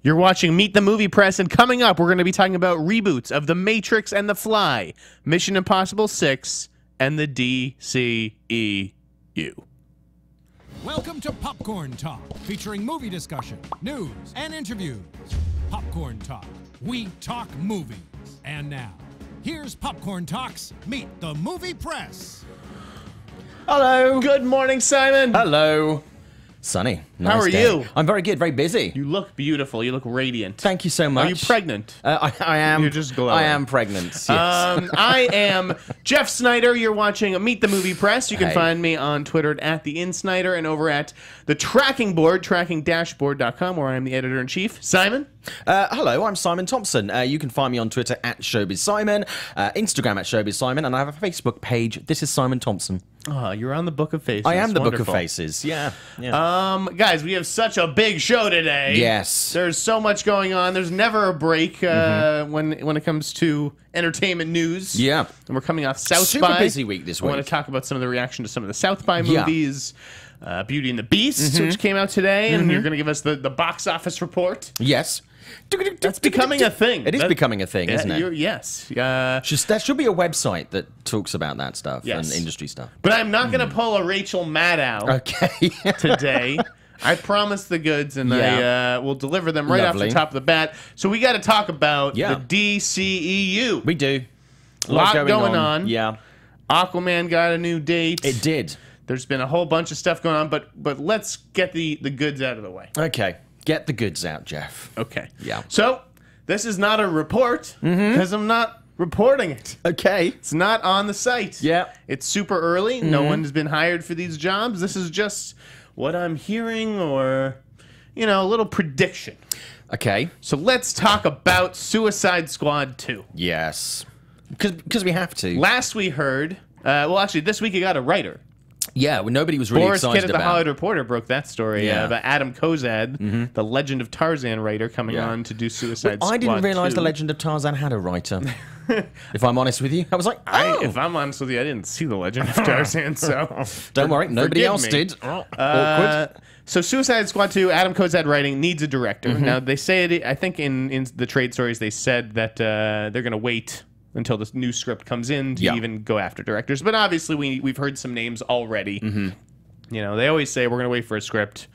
You're watching Meet the Movie Press, and coming up, we're going to be talking about reboots of The Matrix and The Fly, Mission Impossible 6, and the DCEU. Welcome to Popcorn Talk, featuring movie discussion, news, and interviews. Popcorn Talk. We talk movies. And now, here's Popcorn Talk's Meet the Movie Press. Hello. Good morning, Simon. Hello. Sunny. Nice How are day. you? I'm very good, very busy. You look beautiful. You look radiant. Thank you so much. Are you pregnant? I am. You're just glowing. I am pregnant, yes. I am Jeff Sneider. You're watching Meet the Movie Press. You can Hey. find me on Twitter at @theinsnyder and over at the tracking board, tracking-board.com, where I'm the editor-in-chief. Simon? Hello, I'm Simon Thompson. You can find me on Twitter at ShowbizSimon, Instagram at ShowbizSimon, and I have a Facebook page. This is Simon Thompson. Oh, you're on the Book of Faces. I am the Wonderful. Book of Faces. Yeah. Guys, we have such a big show today. Yes. There's so much going on. There's never a break when it comes to entertainment news. Yeah. And we're coming off South Super by. busy week this I want week. to talk about some of the reaction to some of the South by Yeah. movies. Beauty and the Beast, which came out today, and you're going to give us the box office report. Yes. That's becoming a thing. It is becoming a thing, isn't it? Yes. There should be a website that talks about that stuff Yes. and industry stuff. But I'm not going to pull a Rachel Maddow Okay. today. I promise the goods, and Yeah. I will deliver them right off Lovely. the top of the bat. So we got to talk about Yeah. the DCEU. We do. A Lot going on. Yeah. Aquaman got a new date. It did. There's been a whole bunch of stuff going on, but let's get the goods out of the way. Okay. Get the goods out, Jeff. Okay. Yeah. So this is not a report because I'm not reporting it. Okay. It's not on the site. Yeah. It's super early. No one has been hired for these jobs. This is just what I'm hearing or, a little prediction. Okay. So let's talk about Suicide Squad 2. Yes. Because we have to. Last we heard, actually, this week it got a writer. Yeah, well, nobody was really Boris Kidd excited at the about. Hollywood Reporter broke that story Yeah. about Adam Kozad, the Legend of Tarzan writer, coming Yeah. on to do Suicide Squad 2. I didn't realise The Legend of Tarzan had a writer. If I'm honest with you, I was like, oh. If I'm honest with you, I didn't see The Legend of Tarzan, so... Don't worry, nobody forgive else me. did. Awkward. So Suicide Squad 2, Adam Kozad writing, needs a director. Now, they say it, I think in the trade stories, they said that they're going to wait until this new script comes in to Yeah. even go after directors. But obviously, we've heard some names already. They always say we're going to wait for a script.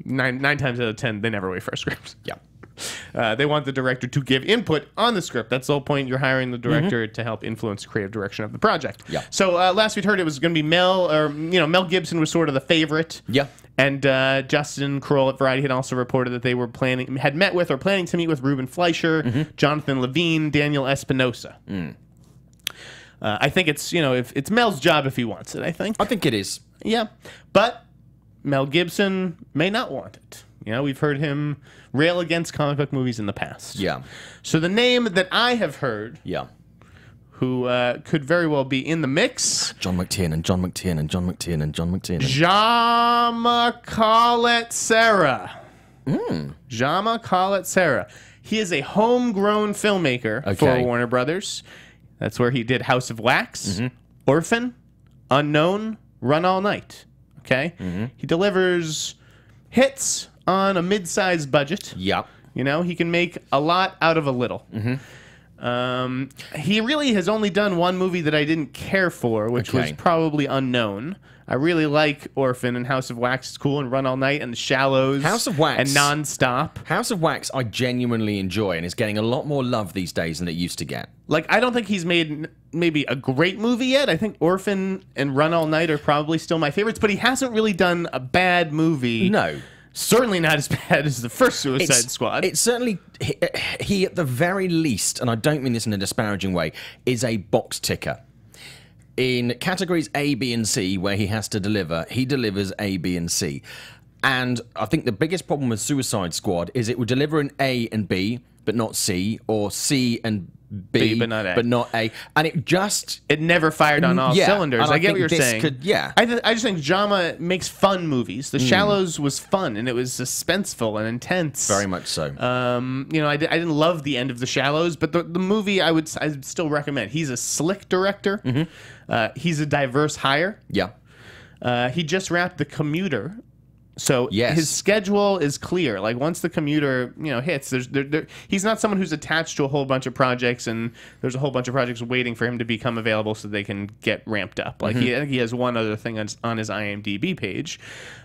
Nine times out of 10, they never wait for a script. Yeah. They want the director to give input on the script. That's the whole point. You're hiring the director to help influence the creative direction of the project. Yeah. So last we'd heard it was going to be Mel Gibson was sort of the favorite. Yeah. And Justin Kroll at Variety had also reported that they were planning to meet with Ruben Fleischer, Jonathan Levine, Daniel Espinosa. I think it's it's Mel's job if he wants it. I think it is. yeah, but Mel Gibson may not want it. We've heard him rail against comic book movies in the past. Yeah. So the name that I have heard, Yeah. who could very well be in the mix, John McTiernan, John McTiernan, John McTiernan, John McTiernan. Jama Khaled Sarah. Jama Khaled Sarah. He is a homegrown filmmaker for Okay. Warner Brothers. That's where he did House of Wax, Orphan, Unknown, Run All Night. Okay? He delivers hits on a mid-sized budget. Yeah. He can make a lot out of a little. He really has only done one movie that I didn't care for, which was Okay. probably Unknown. I really like Orphan and House of Wax is cool, and Run All Night and The Shallows. House of Wax. And Nonstop. House of Wax I genuinely enjoy and is getting a lot more love these days than it used to get. I don't think he's made maybe a great movie yet. I think Orphan and Run All Night are probably still my favorites, but he hasn't really done a bad movie. No. Certainly not as bad as the first Suicide Squad. It's certainly, he at the very least, and I don't mean this in a disparaging way, is a box ticker. In categories A, B, and C, where he has to deliver, he delivers A, B, and C. And I think the biggest problem with Suicide Squad is it will deliver an A and B, but not C, or C and B, but not A. And it never fired on all cylinders. and I get what you're think this saying. I just think Jama makes fun movies. The Shallows was fun, and it was suspenseful and intense. very much so. I didn't love the end of The Shallows, but the movie I'd still recommend. He's a slick director. He's a diverse hire. Yeah. He just wrapped The Commuter, So Yes. his schedule is clear. Like once the commuter, hits, he's not someone who's attached to a whole bunch of projects, and there's a whole bunch of projects waiting for him to become available so they can get ramped up. Like I think he has one other thing on his IMDb page.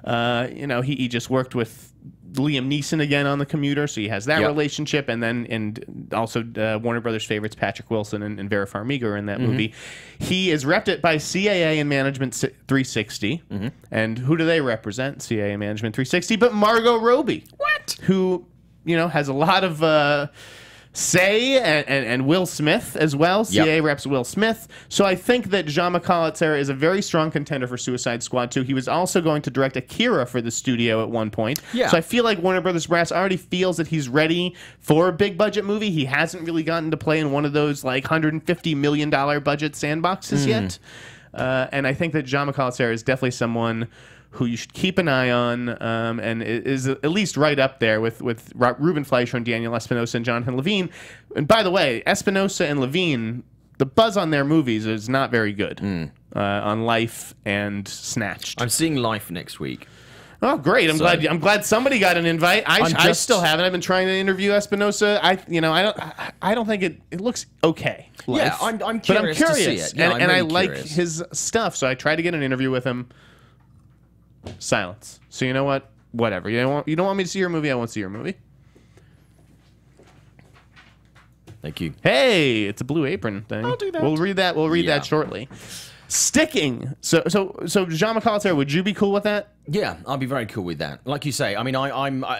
He just worked with Liam Neeson again on the commuter, so he has that relationship, and also Warner Brothers favorites Patrick Wilson and Vera Farmiga are in that movie. He is repped by CAA and Management 360, and who do they represent? CAA and Management 360, but Margot Robbie. What? Who has a lot of say, and Will Smith as well. CA reps Will Smith. So I think that Jean McCallitzer is a very strong contender for Suicide Squad 2. He was also going to direct Akira for the studio at one point. Yeah. So I feel like Warner Brothers Brass already feels that he's ready for a big budget movie. He hasn't really gotten to play in one of those like $150 million budget sandboxes yet. And I think that Jean McCallitzer is definitely someone who you should keep an eye on, and is at least right up there with Ruben Fleischer and Daniel Espinosa and Jonathan Levine. And by the way, Espinosa and Levine, the buzz on their movies is not very good on Life and Snatched. I'm seeing Life next week. Oh, great! I'm glad somebody got an invite. I still haven't. I've been trying to interview Espinosa. I don't think it looks okay. Life. Yeah, I'm curious, but I'm curious to see it. Yeah, and I really like curious. his stuff. So I tried to get an interview with him. Silence. So you know what? Whatever. You don't want me to see your movie? I won't see your movie. Thank you. Hey, it's a Blue Apron thing. I'll do that. We'll read that. We'll read that shortly. Sticking. So Jean McCallitzer, would you be cool with that? Yeah, I'll be very cool with that. Like you say, I mean,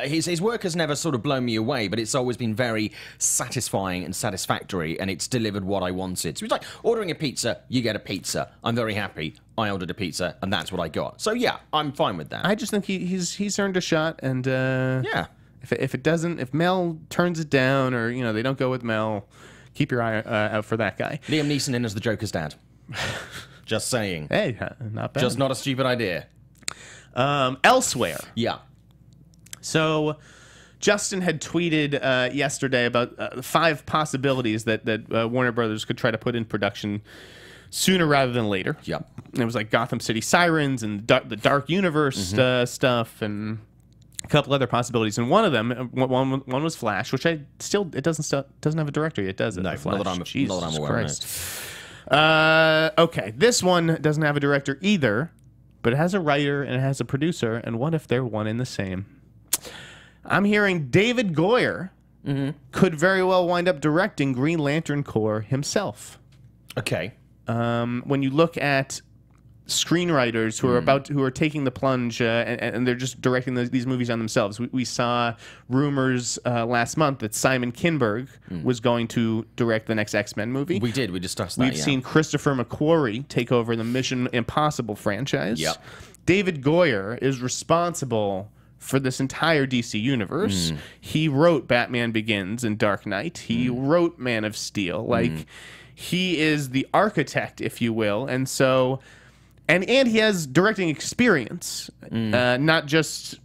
his work has never sort of blown me away, but it's always been very satisfying and satisfactory, and it's delivered what I wanted. So it's like ordering a pizza, you get a pizza. I'm very happy. I ordered a pizza, and that's what I got. So yeah, I'm fine with that. I just think he's earned a shot, and yeah. If Mel turns it down, or they don't go with Mel, keep your eye out for that guy. Liam Neeson in as the Joker's dad. Just saying. Hey, not bad. Just not a stupid idea. Elsewhere. Yeah. So Justin had tweeted yesterday about 5 possibilities that Warner Brothers could try to put in production sooner rather than later. Yep. And it was like Gotham City Sirens and the Dark Universe stuff, and a couple other possibilities. And one of them, one was Flash, which it doesn't have a director yet, does it? No, Flash. not that I'm aware of it. Okay, this one doesn't have a director either, but it has a writer and it has a producer. And what if they're one and the same? I'm hearing David Goyer could very well wind up directing Green Lantern Corps himself. Okay. When you look at screenwriters who are taking the plunge and they're just directing these movies on themselves. We saw rumors last month that Simon Kinberg was going to direct the next X-Men movie. We did. We discussed that. We've seen Christopher McQuarrie take over the Mission Impossible franchise. Yep. David Goyer is responsible for this entire DC universe. He wrote Batman Begins and Dark Knight. He wrote Man of Steel. Like, he is the architect, if you will. And so... And he has directing experience, not just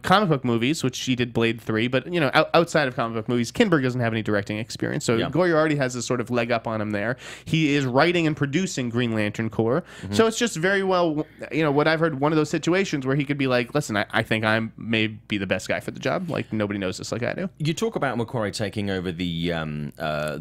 comic book movies, which he did Blade 3, but outside of comic book movies, Kinberg doesn't have any directing experience, so Goyer already has a sort of leg up on him there. He is writing and producing Green Lantern Corps, so it's just very well, what I've heard, one of those situations where he could be like, listen, I think I may be the best guy for the job. Like, nobody knows this like I do. You talk about McQuarrie taking over the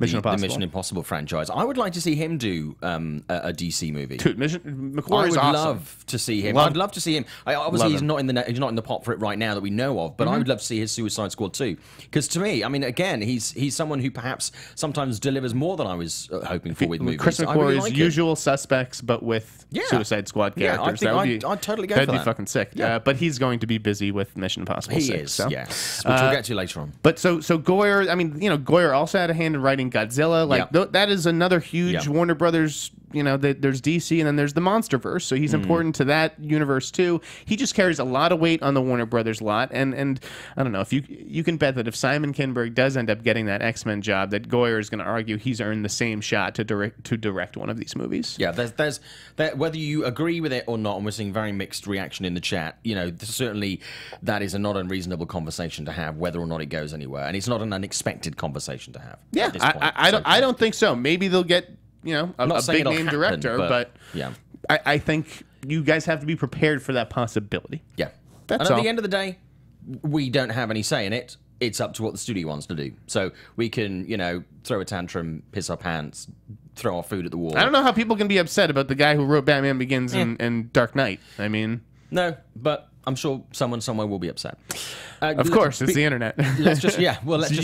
Mission Impossible franchise. I would like to see him do a DC movie. Dude, McQuarrie is awesome. I would love to see him. I'd love to see him. Obviously, he's not in the pot for it right now that we know of, but I would love to see his Suicide Squad 2. Because to me, I mean, again, he's someone who perhaps sometimes delivers more than I was hoping for with movies. Chris McQuarrie's really Usual Suspects, but with Suicide Squad characters. I'd totally go for that. That'd be fucking sick. Yeah. But he's going to be busy with Mission Impossible 6. He is, so. yes. Which we'll get to later on. But so Goyer, I mean, Goyer also had a hand in writing Godzilla. Like, that is another huge Warner Brothers, there's DC and then there's the Monsterverse. So he's important to that universe too. He just carries a lot of weight on the Warner Brothers lot. And I don't know, if you can bet that if Simon Kinberg does end up getting that X-Men job, that Goyer is going to argue he's earned the same shot to direct one of these movies. Yeah, there's whether you agree with it or not, and we're seeing very mixed reaction in the chat. Certainly that is a not unreasonable conversation to have, whether or not it goes anywhere, and it's not an unexpected conversation to have. Yeah, at this point. I don't think so. Maybe they'll get a big name director, but yeah, I think you guys have to be prepared for that possibility. Yeah. That's and at all. the end of the day, we don't have any say in it. It's up to what the studio wants to do. So we can, throw a tantrum, piss our pants, throw our food at the wall. I don't know how people can be upset about the guy who wrote Batman Begins and Dark Knight. I mean... No, but I'm sure someone somewhere will be upset. Of course, it's the internet. Let's just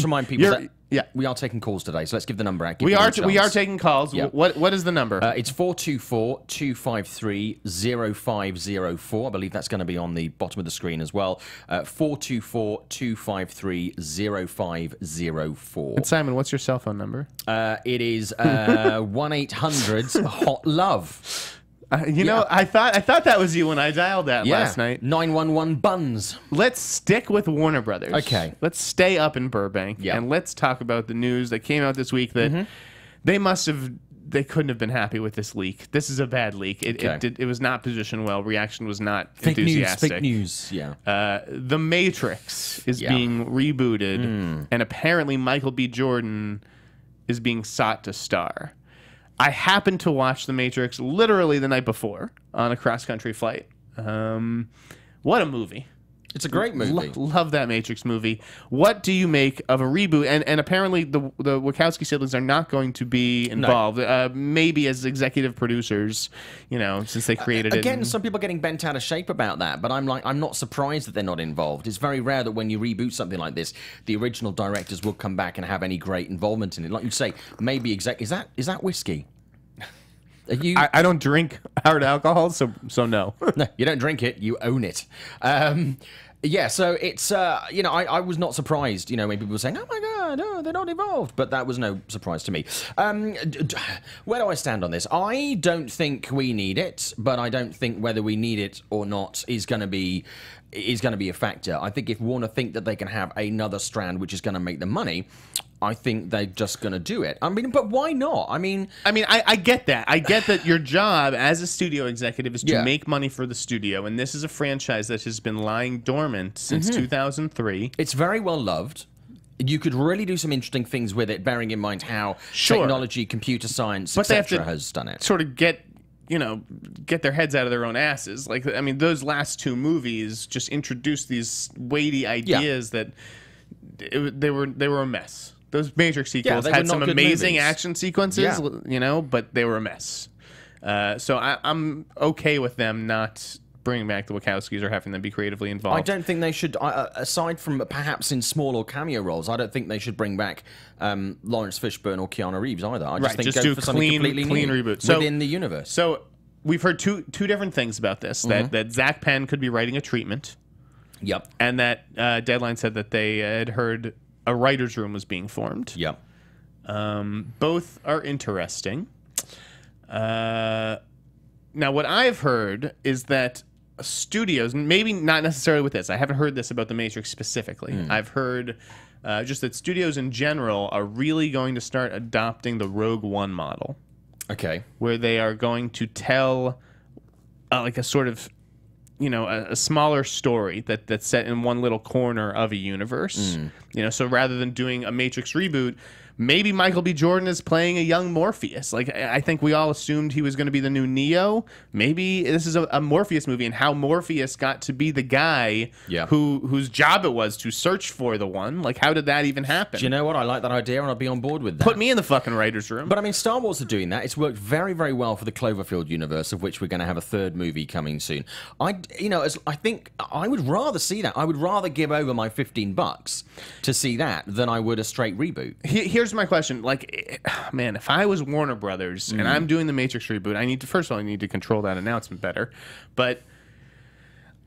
remind people that yeah. we are taking calls today. So let's give the number out. We are taking calls. Yeah. What is the number? It's 424-253-0504. I believe that's going to be on the bottom of the screen as well. 424-253-0504. And Simon, what's your cell phone number? It is 1-800-HOT-LOVE. I thought that was you when I dialed that last night. 911 buns. Let's stick with Warner Brothers. Okay. Let's stay up in Burbank and let's talk about the news that came out this week that they couldn't have been happy with this leak. This is a bad leak. It was not positioned well. Reaction was not enthusiastic. Fake news. Yeah. The Matrix is being rebooted, and apparently Michael B. Jordan is being sought to star. I happened to watch The Matrix literally the night before on a cross-country flight. What a movie. It's a great movie. Love that Matrix movie. What do you make of a reboot? And apparently the Wachowski siblings are not going to be involved. No. Maybe as executive producers, since they created it. Again, some people are getting bent out of shape about that, but I'm not surprised that they're not involved. It's very rare that when you reboot something like this, the original directors will come back and have any great involvement in it. Like you say, maybe is that whiskey? I don't drink hard alcohol, so no. No, you don't drink it, you own it. Yeah, so it's, I was not surprised, when people were saying, oh my God, no, they're not involved. But that was no surprise to me. Where do I stand on this? I don't think we need it, but I don't think whether we need it or not is going to be a factor. I think if Warner think that they can have another strand which is going to make them money, I think they're just going to do it. I mean, but why not? I get that. I get that your job as a studio executive is to make money for the studio, and this is a franchise that has been lying dormant since 2003. It's very well loved. You could really do some interesting things with it, bearing in mind how technology, computer science, etc. has done it. Sort of get their heads out of their own asses. Those last two movies just introduced these weighty ideas that they were a mess. Those Matrix sequels had some amazing action sequences, but they were a mess. So I'm okay with them not bringing back the Wachowskis or having them be creatively involved. I don't think they should, aside from perhaps in small or cameo roles, I don't think they should bring back Lawrence Fishburne or Keanu Reeves either. I just think go do for something completely clean new reboot within the universe. So we've heard two different things about this, that Zach Penn could be writing a treatment. Yep. And that Deadline said that they had heard a writer's room was being formed. Yep. Both are interesting. Now, what I've heard is that studios, maybe not necessarily with this, I haven't heard this about The Matrix specifically. I've heard just that studios in general are really going to start adopting the Rogue One model. Okay. Where they are going to tell like a sort of a smaller story that's set in one little corner of a universe. So rather than doing a Matrix reboot, maybe Michael B. Jordan is playing a young Morpheus. I think we all assumed he was going to be the new Neo. Maybe this is a Morpheus movie, and how Morpheus got to be the guy whose job it was to search for the one. How did that even happen? Do you know what? I like that idea, and I'll be on board with that. Put me in the fucking writer's room. But Star Wars are doing that. It's worked very, very well for the Cloverfield universe, of which we're going to have a third movie coming soon. I think I would rather see that. I would rather give over my $15 to see that than I would a straight reboot. Here's my question. Man, if I was Warner Brothers and I'm doing the Matrix reboot, I need to control that announcement better. But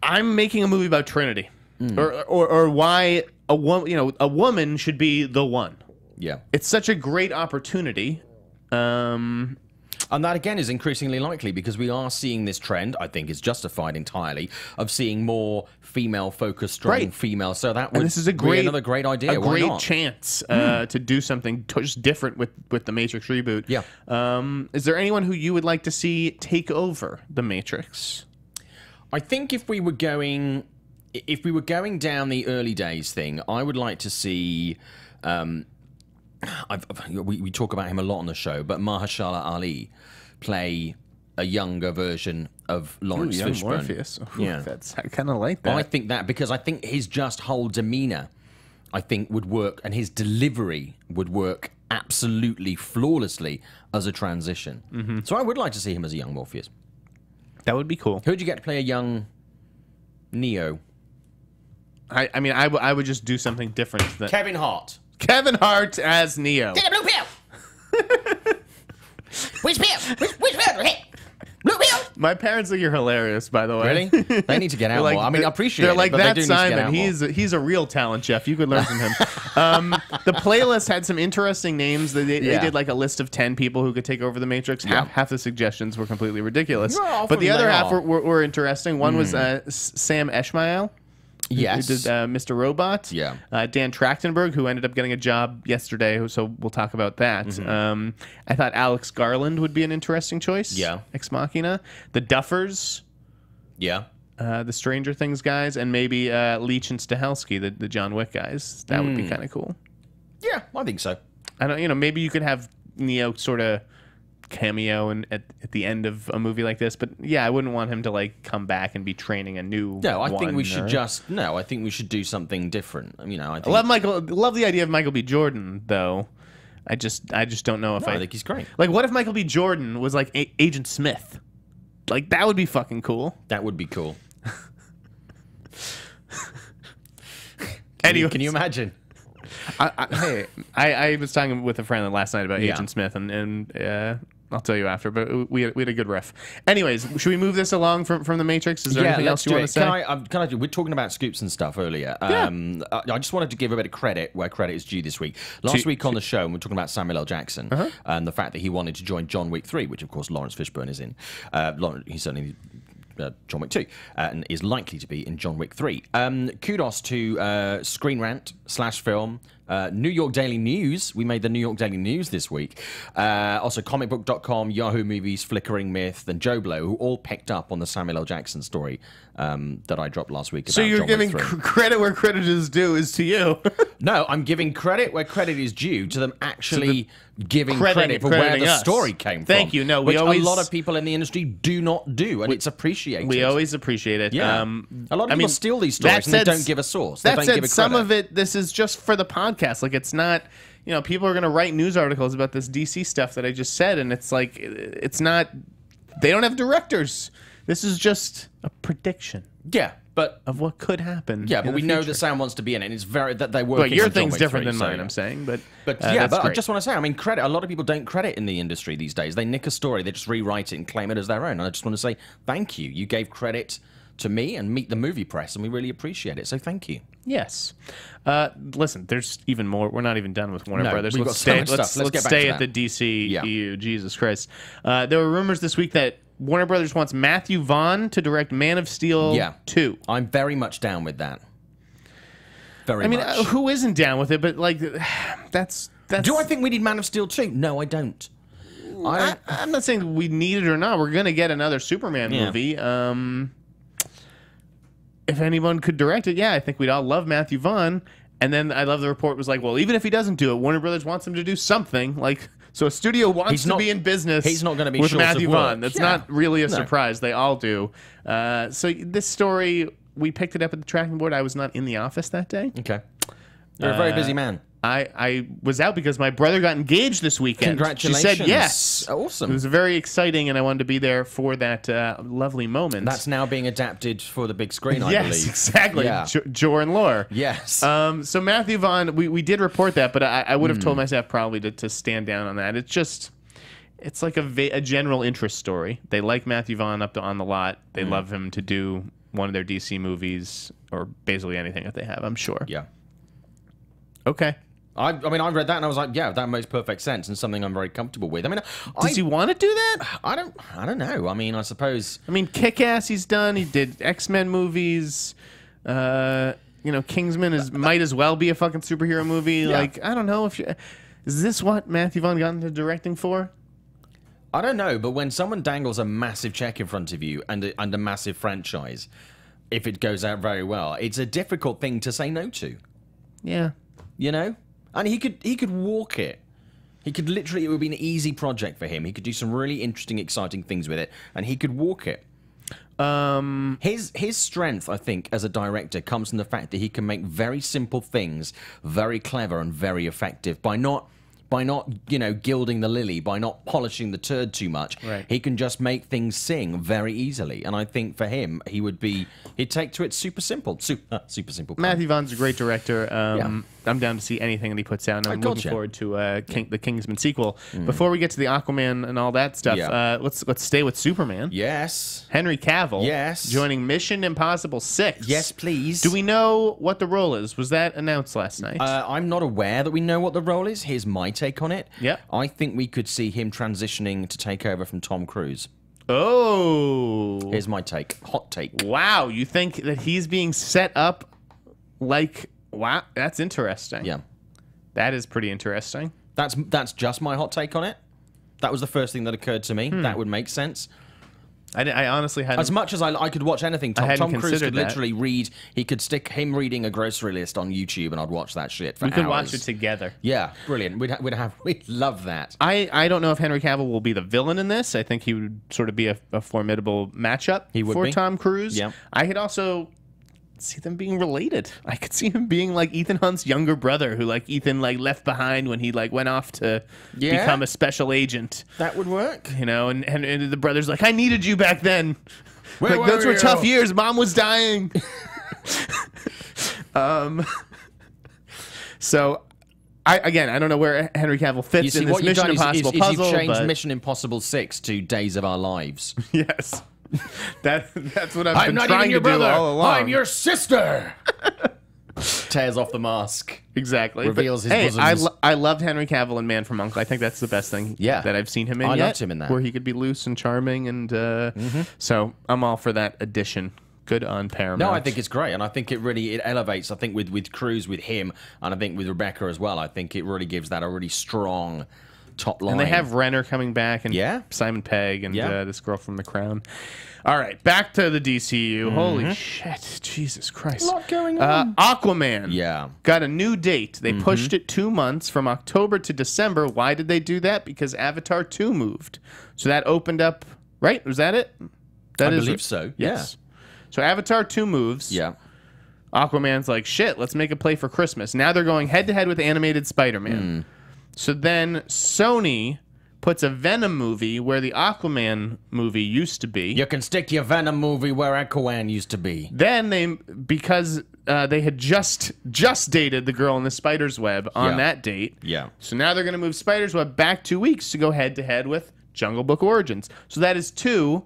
I'm making a movie about Trinity, or why a woman should be the one. Yeah, it's such a great opportunity. And that, again, is increasingly likely because we are seeing this trend, I think is justified entirely, of seeing more female-focused, strong female. So that would be another great idea. A great chance to do something just different with the Matrix reboot. Yeah. Is there anyone who you would like to see take over the Matrix? I think if we were going down the early days thing, I would like to see... we talk about him a lot on the show, but Mahershala Ali play a younger version of Lawrence Young Fishburne. Morpheus. Ooh, Yeah. I kind of like that. I think that because I think his just whole demeanor, I think would work, and his delivery would work absolutely flawlessly as a transition. So I would like to see him as a young Morpheus. That would be cool. Who'd you get to play a young Neo? I mean, I would just do something different. Kevin Hart. Kevin Hart as Neo. Take a blue pill. Which pill? Which pill? Hey, blue pill. My parents think you're hilarious, by the way. Really? They need to get out more. I mean, I appreciate they're it, like, but they that do need to get Simon. out more. He's a real talent, Jeff. You could learn from him. The playlist had some interesting names. They did like a list of 10 people who could take over the Matrix. Half the suggestions were completely ridiculous, Well, but the other they half are. were interesting. One was Sam Esmail. Yes. Who did Mr. Robot. Yeah. Dan Trachtenberg, who ended up getting a job yesterday, so we'll talk about that. I thought Alex Garland would be an interesting choice. Yeah. Ex Machina. The Duffers, Yeah. the Stranger Things guys, and maybe Leach and Stahelski, the John Wick guys. That would be kind of cool. Yeah, I think so. I don't, maybe you could have Neo sort of cameo at the end of a movie like this, but yeah, I wouldn't want him to like come back and be training a new. No, I think we one, should or- just I think we should do something different. I think Love the idea of Michael B. Jordan, though. I just don't know if I think he's great. like. What if Michael B. Jordan was like Agent Smith? Like that would be fucking cool. That would be cool. Anyway, Can you imagine? I was talking with a friend last night about Yeah. Agent Smith, and I'll tell you after. But we had a good riff. Anyways, should we move this along from the Matrix? Is there anything else you want to say? Can I do? We're talking about scoops and stuff earlier. I just wanted to give a bit of credit where credit is due this week. Last week on the show, we were talking about Samuel L. Jackson and the fact that he wanted to join John Wick 3, which of course Lawrence Fishburne is in. He's certainly John Wick 2 and is likely to be in John Wick 3. Kudos to Screen Rant /film, New York Daily News. We made the New York Daily News this week. Also comicbook.com, Yahoo Movies, Flickering Myth, and Joe Blow, who all picked up on the Samuel L. Jackson story that I dropped last week about So you're John giving Wick 3. credit where credit is due is to you. No, I'm giving credit where credit is due to them actually giving credit for where crediting the us. story came from. Thank you. No, we which always- a lot of people in the industry do not do, and it's appreciated. We always appreciate it. Yeah. A lot of people steal these stories and they don't give a source. They That don't said, give a some credit. of it, this is just for the podcast. Like, it's not, people are going to write news articles about this DC stuff that I just said, and it's like, it's not, they don't have directors. This is just a prediction Yeah, but of what could happen. yeah, in but the we know future. that Sam wants to be in it. And it's very that they work. But your thing's different than mine, so, I'm saying. But yeah, that's but I great. just want to say, I mean, credit. A lot of people don't credit in the industry these days. They nick a story, they just rewrite it and claim it as their own. And I just want to say thank you. You gave credit to me and Meet the Movie Press, and we really appreciate it. So thank you. Yes. Listen, there's even more. We're not even done with Warner No, Brothers. we've Let's got so stay. much stuff. Let's Let's get back stay to at the that. DC Yeah. EU. Jesus Christ. There were rumors this week that Warner Brothers wants Mathew Vaughn to direct Man of Steel 2. I'm very much down with that. Very I mean, much. who isn't down with it? But like, that's. Do I think we need Man of Steel 2? No, I don't. I'm not saying we need it or not. We're gonna get another Superman movie. If anyone could direct it, I think we'd all love Mathew Vaughn. And then I love the report was like, well, even if he doesn't do it, Warner Brothers wants him to do something. Like, so a studio wants to be in business. He's not going to be with short Mathew of work. Vaughn. That's not really a surprise. They all do. So this story, we picked it up at the tracking board. I was not in the office that day. Okay. You're a very busy man. I was out because my brother got engaged this weekend. Congratulations. She said yes. Awesome. It was very exciting, and I wanted to be there for that lovely moment. That's now being adapted for the big screen, I yes, believe. exactly. Yeah. Jor and Lore. Yes. So Mathew Vaughn, we did report that, but I would have told myself probably to stand down on that. It's like a general interest story. They like Mathew Vaughn on the lot. They love him to do one of their DC movies or basically anything that they have, I'm sure. Yeah. Okay. I mean, I read that and I was like, yeah, that makes perfect sense and something I'm very comfortable with. I mean, Does he want to do that? I don't know. I mean, I suppose. I mean, Kick-Ass he's done. He did X-Men movies. Kingsman might as well be a fucking superhero movie. Yeah. Like, I don't know if is this what Mathew Vaughn got into directing for? I don't know, but when someone dangles a massive check in front of you and a massive franchise, if it goes out very well, it's a difficult thing to say no to. Yeah. You know? And he could walk it. He could literally, it would be an easy project for him. He could do some really interesting, exciting things with it, and he could walk it. His strength, I think, as a director, comes from the fact that he can make very simple things very clever and very effective by not gilding the lily, by not polishing the turd too much. Right. He can just make things sing very easily, and I think for him, he'd take to it super simple, super simple. Matthew Vaughn's a great director. I'm down to see anything that he puts out, and I'm looking forward to the Kingsman sequel. Before we get to the Aquaman and all that stuff, let's stay with Superman. Yes. Henry Cavill. Yes. Joining Mission Impossible 6. Yes, please. Do we know what the role is? Was that announced last night? I'm not aware that we know what the role is. Here's my take on it. Yep. I think we could see him transitioning to take over from Tom Cruise. Oh. Here's my take. Hot take. Wow. You think that he's being set up like... Wow. That's interesting. Yeah. That is pretty interesting. That's just my hot take on it. That was the first thing that occurred to me. That would make sense. I honestly hadn't... As much as I could watch anything, Tom Cruise could literally read... He could stick him reading a grocery list on YouTube, and I'd watch that shit for hours. We could watch it together. Yeah, brilliant. We'd love that. I don't know if Henry Cavill will be the villain in this. I think he would sort of be a formidable matchup for Tom Cruise. Yeah. I could also see them being related. I could see him being like Ethan Hunt's younger brother, who like Ethan like left behind when he like went off to become a special agent. That would work. You know, and the brother's like, I needed you back then. Where like, those were you? tough years. Mom was dying. So I don't know where Henry Cavill fits in this Mission Impossible puzzle. You've changed Mission Impossible 6 to Days of Our Lives. Yes. That's what I've been trying to do all along. I'm your sister. Tears off the mask. Exactly. Reveals his bosoms. I loved Henry Cavill in Man from U.N.C.L.E. I think that's the best thing that I've seen him in yet. I loved him in that. Where he could be loose and charming, and so I'm all for that addition. Good on Paramount. No, I think it's great, and I think it elevates. I think with Cruise, with him, and I think with Rebecca as well. I think it really gives that a really strong top line. And they have Renner coming back, and Simon Pegg, and this girl from The Crown. All right, back to the DCU. Holy shit, Jesus Christ! A lot going on. Aquaman. Got a new date. They pushed it 2 months from October to December. Why did they do that? Because Avatar 2 moved, so that opened up. Right? Was that it? I believe so. Yes. So Avatar 2 moves. Yeah. Aquaman's like, shit, let's make a play for Christmas. Now they're going head-to-head with animated Spider-Man. So then Sony puts a Venom movie where the Aquaman movie used to be. You can stick your Venom movie where Aquaman used to be. Then because they had just dated the girl in the Spider's Web on that date. Yeah. So now they're going to move Spider's Web back 2 weeks to go head-to-head with Jungle Book Origins. So that is 2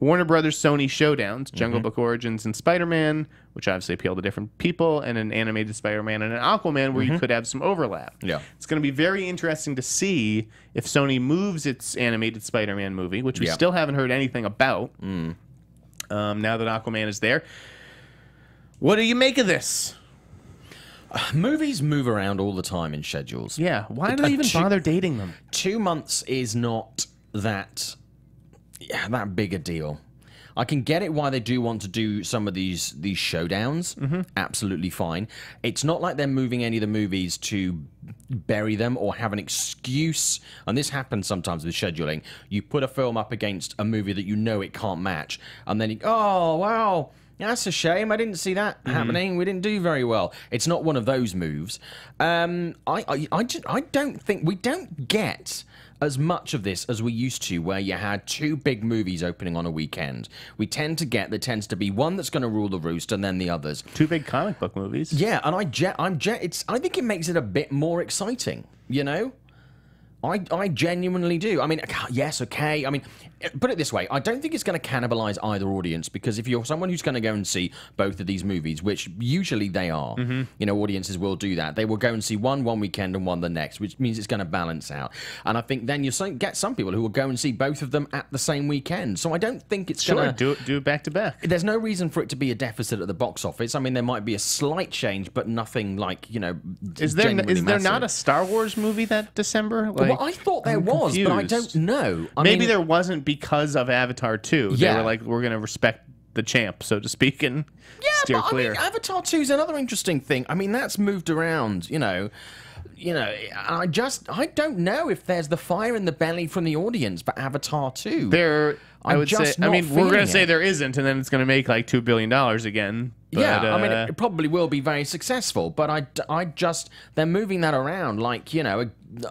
Warner Brothers Sony showdowns, Jungle Book Origins and Spider-Man, which obviously appeal to different people, and an animated Spider-Man and an Aquaman where you could have some overlap. Yeah. It's going to be very interesting to see if Sony moves its animated Spider-Man movie, which we still haven't heard anything about, now that Aquaman is there. What do you make of this? Movies move around all the time in schedules. Yeah. Why do they even bother dating them? 2 months is not that big a deal. I can get it why they do want to do some of these showdowns. Absolutely fine. It's not like they're moving any of the movies to bury them or have an excuse. And this happens sometimes with scheduling. You put a film up against a movie that you know it can't match, and then oh wow, that's a shame. I didn't see that happening. We didn't do very well. It's not one of those moves. I don't think we don't get as much of this as we used to, where you had 2 big movies opening on a weekend. We tend to get, there tends to be one that's going to rule the roost and then the others. 2 big comic book movies. Yeah, and I think it makes it a bit more exciting, you know? I genuinely do. I mean, yes, okay. I mean, put it this way. I don't think it's going to cannibalize either audience, because if you're someone who's going to go and see both of these movies, which usually they are, you know, audiences will do that. They will go and see one weekend and one the next, which means it's going to balance out. And I think then you get some people who will go and see both of them at the same weekend. So I don't think it's going to... do it back to back. There's no reason for it to be a deficit at the box office. I mean, there might be a slight change, but nothing like, you know, Is there not a Star Wars movie that December? Well, I thought there was, but I don't know. Maybe there wasn't because of Avatar 2. They were like, we're going to respect the champ, so to speak, and steer clear. I mean, Avatar 2 is another interesting thing. I mean, that's moved around, you know. you know, I don't know if there's the fire in the belly from the audience for Avatar 2. I would say, I mean, we're going to say there isn't, and then it's going to make like $2 billion again. But, yeah, I mean, it probably will be very successful, but they're moving that around like, you know, an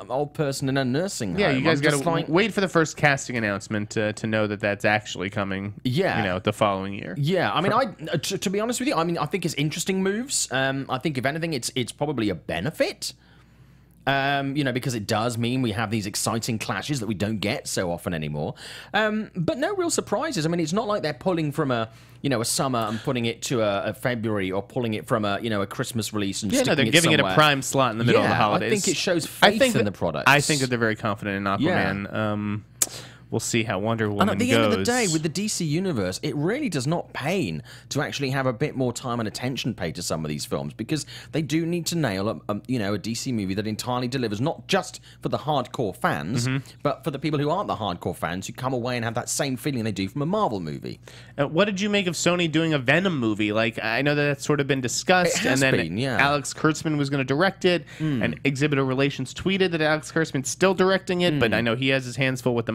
old person in a nursing home. Yeah, you guys got to wait for the first casting announcement to know that that's actually coming, you know, the following year. Yeah, I mean, to be honest with you, I mean, I think it's interesting moves. I think, if anything, it's probably a benefit. You know, because it does mean we have these exciting clashes that we don't get so often anymore. But no real surprises. I mean, it's not like they're pulling from a summer and putting it to a February, or pulling it from a Christmas release and sticking no, they're giving it a prime slot in the middle of the holidays. I think it shows faith in the product. I think that they're very confident in Aquaman. Yeah. We'll see how Wonder Woman goes. And at the end of the day, with the DC Universe, it really does not pain to actually have a bit more time and attention paid to some of these films, because they do need to nail a DC movie that entirely delivers, not just for the hardcore fans, but for the people who aren't the hardcore fans, who come away and have that same feeling they do from a Marvel movie. What did you make of Sony doing a Venom movie? Like, I know that that's sort of been discussed, it has and then been, yeah. Alex Kurtzman was going to direct it, and Exhibitor Relations tweeted that Alex Kurtzman's still directing it, but I know he has his hands full with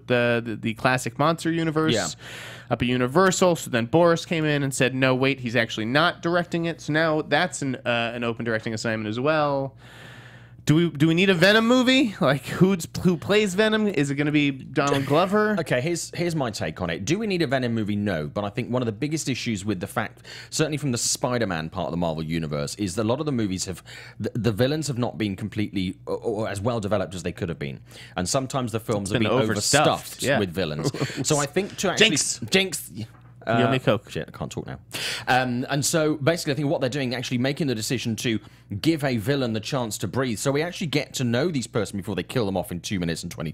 the classic monster universe up at Universal. So then Boris came in and said, no, wait, he's actually not directing it. So now that's an open directing assignment as well. Do we need a Venom movie? Like, who plays Venom? Is it going to be Donald Glover? Okay, here's my take on it. Do we need a Venom movie? No, but I think one of the biggest issues with the fact, certainly from the Spider-Man part of the Marvel Universe, is that a lot of the movies the villains have not been completely or as well developed as they could have been, and sometimes the films have been overstuffed with villains. So I think to actually Jinx. You owe me Coke. Shit, I can't talk now. And so basically, I think what they're doing, actually making the decision to give a villain the chance to breathe, so we actually get to know these person before they kill them off in 2 hours and 20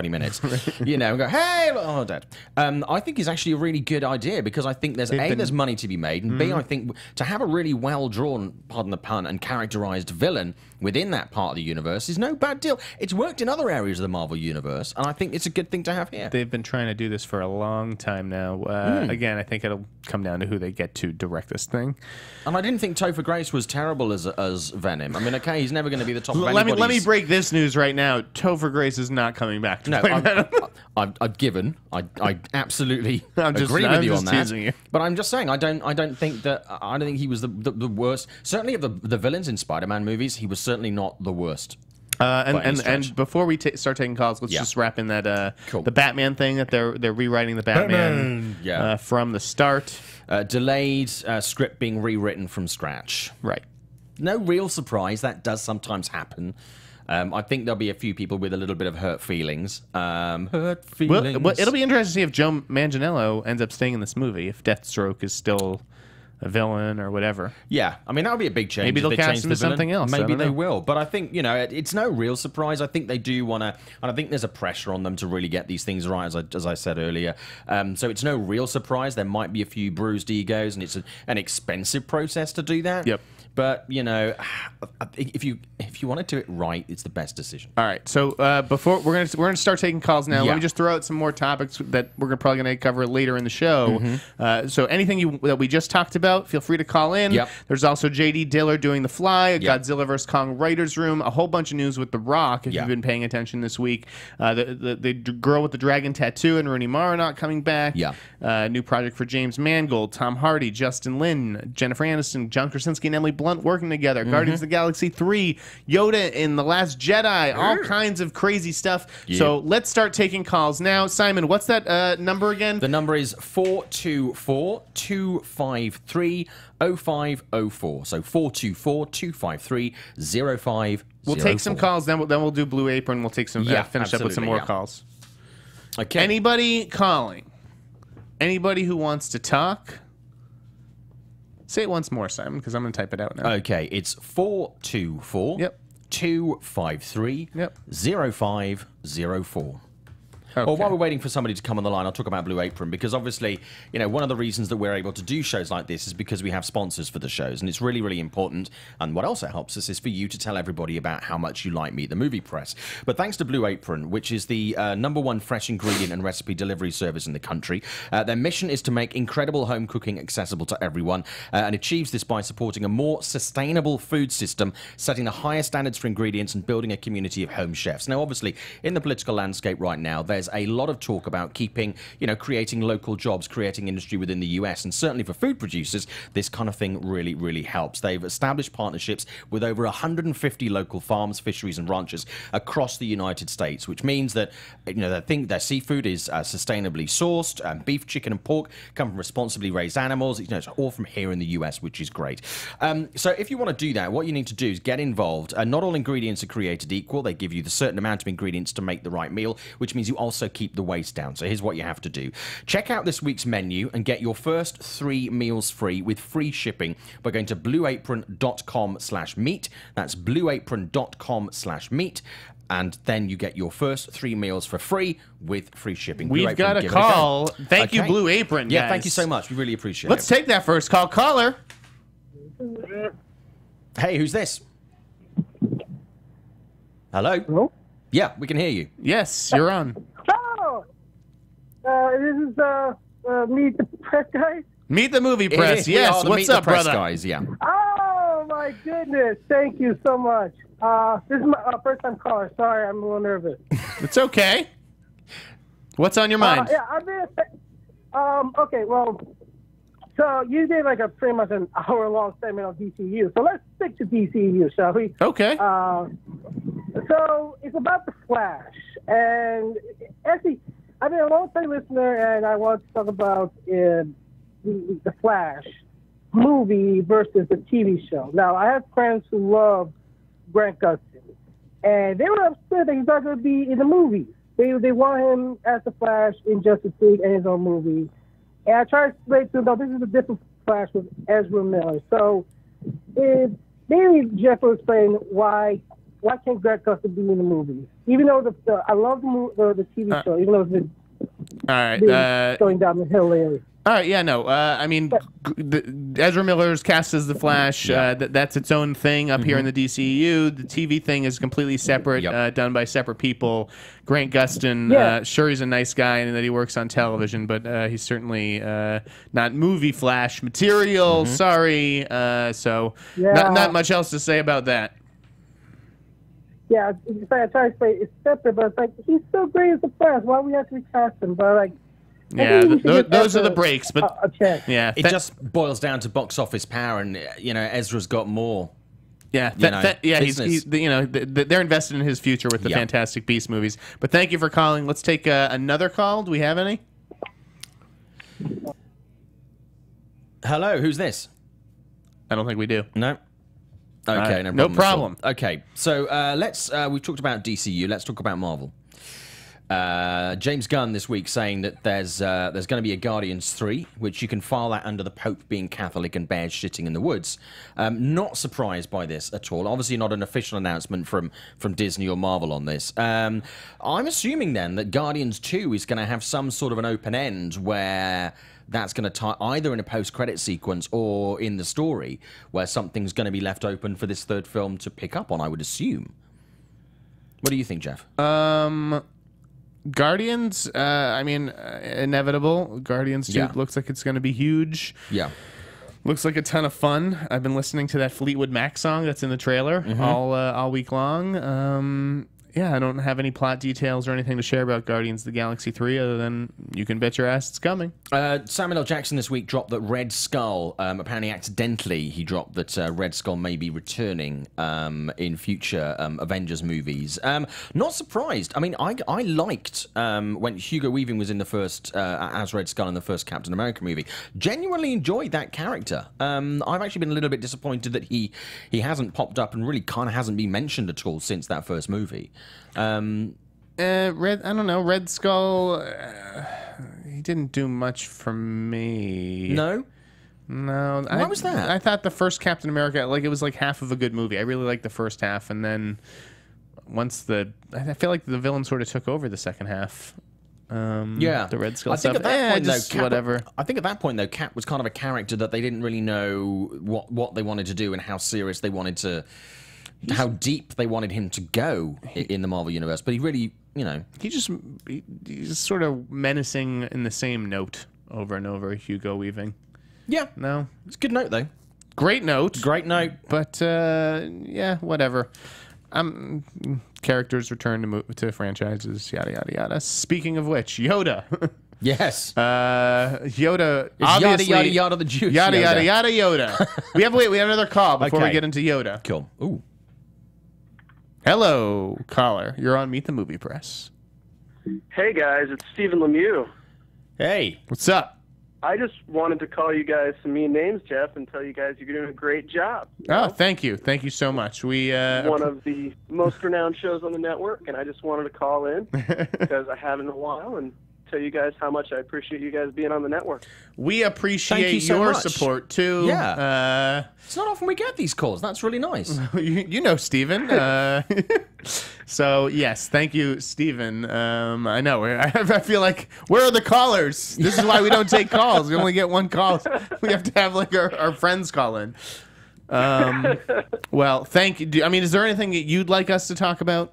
minutes. You know, and go, hey, oh, dead. I think is actually a really good idea, because I think there's money to be made, and B, I think to have a really well drawn, pardon the pun, and characterized villain within that part of the universe is no bad deal. It's worked in other areas of the Marvel Universe, and I think it's a good thing to have here. They've been trying to do this for a long time now. Again, I think it'll come down to who they get to direct this thing. And I didn't think Topher Grace was terrible as Venom. I mean, okay, he's never going to be the top of anybody's... Let me break this news right now. Topher Grace is not coming back to play Venom. I absolutely agree with you on that. You. But I'm just saying, I don't think he was the worst. Certainly of the villains in Spider-Man movies, he was certainly not the worst. And before we start taking calls, let's just wrap in that the Batman thing, that they're rewriting the Batman from the start. Delayed script being rewritten from scratch. Right. No real surprise. That does sometimes happen. I think there'll be a few people with a little bit of hurt feelings. Well, it'll be interesting to see if Joe Manganiello ends up staying in this movie, if Deathstroke is still a villain or whatever. Yeah, I mean, that would be a big change. Maybe they'll cast him as something else. Maybe they will. But I think, it's no real surprise. I think they do want to, and I think there's a pressure on them to really get these things right, as I said earlier. So it's no real surprise. There might be a few bruised egos, and it's an expensive process to do that. Yep. But, if you want to do it right, it's the best decision. All right. So before we're gonna start taking calls now. Let me just throw out some more topics that we're probably gonna cover later in the show. So anything that we just talked about, feel free to call in. Yep. There's also J.D. Diller doing The Fly, a Godzilla vs. Kong writers' room, a whole bunch of news with The Rock. If you've been paying attention this week, the girl with the dragon tattoo and Rooney Mara not coming back. New project for James Mangold, Tom Hardy, Justin Lin, Jennifer Aniston, John Krasinski, and Emily Blunt working together. Guardians of the Galaxy 3, Yoda in The Last Jedi, all kinds of crazy stuff. So let's start taking calls now. Simon, what's that number again? The number is 424-253-0504. So 424-253-0504. We'll take some calls, then we'll do Blue Apron. We'll take some finish up with some more calls. Okay. Anybody calling? Anybody who wants to talk? Say it once more, Simon, because I'm going to type it out now. Okay, it's 424 253 0504. Well, while we're waiting for somebody to come on the line, I'll talk about Blue Apron, because obviously, you know, one of the reasons that we're able to do shows like this is because we have sponsors for the shows, and it's really, really important. And what also helps us is for you to tell everybody about how much you like Meet the Movie Press. But thanks to Blue Apron, which is the #1 fresh ingredient and recipe delivery service in the country, their mission is to make incredible home cooking accessible to everyone, and achieves this by supporting a more sustainable food system, setting the highest standards for ingredients, and building a community of home chefs. Now, obviously, in the political landscape right now, there's a lot of talk about keeping, you know, creating local jobs, creating industry within the US, and certainly for food producers, this kind of thing really, really helps. They've established partnerships with over 150 local farms, fisheries, and ranchers across the United States, which means that, you know, they think their seafood is sustainably sourced, beef, chicken, and pork come from responsibly raised animals. You know, it's all from here in the US, which is great. So if you want to do that, what you need to do is get involved. Not all ingredients are created equal. They give you the certain amount of ingredients to make the right meal, which means you also keep the waste down. So here's what you have to do. Check out this week's menu and get your first 3 meals free with free shipping by going to blueapron.com/meat. That's blueapron.com/meat. And then you get your first 3 meals for free with free shipping. We've got a call. Thank you, Blue Apron. Yeah, guys. thank you so much. We really appreciate Let's it. take that first call. Caller. Hey, who's this? Hello? Hello? Yeah, we can hear you. Yes, you're on. Oh! This is Meet the Press guys? Meet the Movie Press. We are Yes, the what's Meet the up, Press brother? guys, yeah. Oh, my goodness. Thank you so much. This is my first-time caller. Sorry, I'm a little nervous. It's okay. What's on your mind? Yeah, I've been... okay, well, so you did like a pretty much an hour-long segment on DCU. So let's stick to DCU, shall we? Okay. So it's about The Flash. And actually, I've been a long-time listener, and I want to talk about the Flash movie versus the TV show. Now, I have friends who love Grant Gustin, and they were upset that he's not going to be in the movie. They want him as the Flash in Justice League and his own movie. And I tried to explain to them, no, this is a different Flash with Ezra Miller. So maybe Jeff will explain why can't Grant Gustin be in the movie? Even though I love the TV show, even though it's been, all right, going down the hill lately. All right, yeah, no. I mean, Ezra Miller's cast as the Flash. That's its own thing up here in the DCEU. The TV thing is completely separate, done by separate people. Grant Gustin, sure, he's a nice guy and that he works on television, but he's certainly not movie Flash material. Sorry. So not much else to say about that. Yeah, I try to say it's separate, but it's like, he's so great as the Flash. Why we have to recast him? But like, yeah, those are the breaks. But yeah, it just boils down to box office power, and you know, Ezra's got more. Yeah, he's you know, they're invested in his future with the Fantastic Beasts movies. But thank you for calling. Let's take another call. Do we have any? Hello, who's this? I don't think we do. No. Okay, no problem. Okay, so we've talked about DCU. Let's talk about Marvel. James Gunn this week saying that there's going to be a Guardians 3, which you can file that under the Pope being Catholic and bears shitting in the woods. Not surprised by this at all. Obviously not an official announcement from Disney or Marvel on this. I'm assuming then that Guardians 2 is going to have some sort of an open end where that's going to tie either in a post-credit sequence or in the story where something's going to be left open for this third film to pick up on, I would assume. What do you think, Jeff? Guardians, I mean, inevitable. Guardians 2 looks like it's going to be huge. Yeah. Looks like a ton of fun. I've been listening to that Fleetwood Mac song that's in the trailer all week long. Yeah, I don't have any plot details or anything to share about Guardians of the Galaxy 3 other than you can bet your ass it's coming. Samuel L. Jackson this week dropped that Redskull, apparently accidentally, he dropped that Redskull may be returning in future Avengers movies. Not surprised. I mean, I liked when Hugo Weaving was in the first, as Redskull in the first Captain America movie. Genuinely enjoyed that character. I've actually been a little bit disappointed that he hasn't popped up and really kind of hasn't been mentioned at all since that first movie. I don't know, Redskull, he didn't do much for me. No? No. Why was that? I thought the first Captain America, like, it was like half of a good movie. I really liked the first half, and then I feel like the villain sort of took over the second half. The Redskull I think stuff. at that point, though, just Cap, whatever. I think at that point, though, Cap was kind of a character that they didn't really know what they wanted to do and how serious they wanted to, how deep they wanted him to go in the Marvel Universe. But he really, you know... He's sort of menacing in the same note over and over, Hugo Weaving. Yeah. No? It's a good note, though. Great note. Great note. But, yeah, whatever. Characters return to franchises, yada, yada, yada. Speaking of which, Yoda. Yes. Yoda, It's obviously... yada, yada, the juice. Yada, Yoda. yada, yada, Yoda. we have another call before we Okay. get into Yoda. Cool. Ooh. Hello, caller. You're on Meet the Movie Press. Hey guys, it's Stephen Lemieux. Hey. What's up? I just wanted to call you guys some mean names, Jeff, and tell you guys you're doing a great job. Oh, thank you. Thank you so much. We One of the most renowned shows on the network, and I just wanted to call in because I haven't in a while and tell you guys how much I appreciate you guys being on the network. we appreciate Thank you so your much. support too. Yeah. It's not often we get these calls. That's really nice. You know Steven. So yes, thank you, Steven. I know. I feel like where are the callers? This is why we don't take calls. We only get one call. We have to have like our friends call in. Well, thank you. I mean, is there anything that you'd like us to talk about?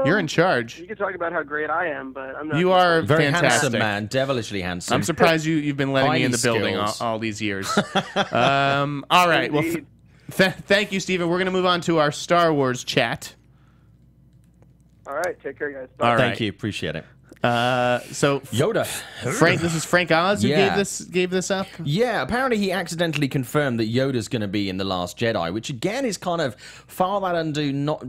You're in charge. You can talk about how great I am, but I'm not. You are Very fantastic. handsome, man. Devilishly handsome. I'm surprised you've been letting me in the Highly building skills. all these years. All right. Well, Indeed. thank you, Steven. We're going to move on to our Star Wars chat. All right, take care, guys. Bye. All Thank right. you. Appreciate it. So Yoda. Frank, this is Frank Oz who Yeah. gave this up. Yeah, apparently he accidentally confirmed that Yoda's going to be in The Last Jedi, which again is kind of far that undo, not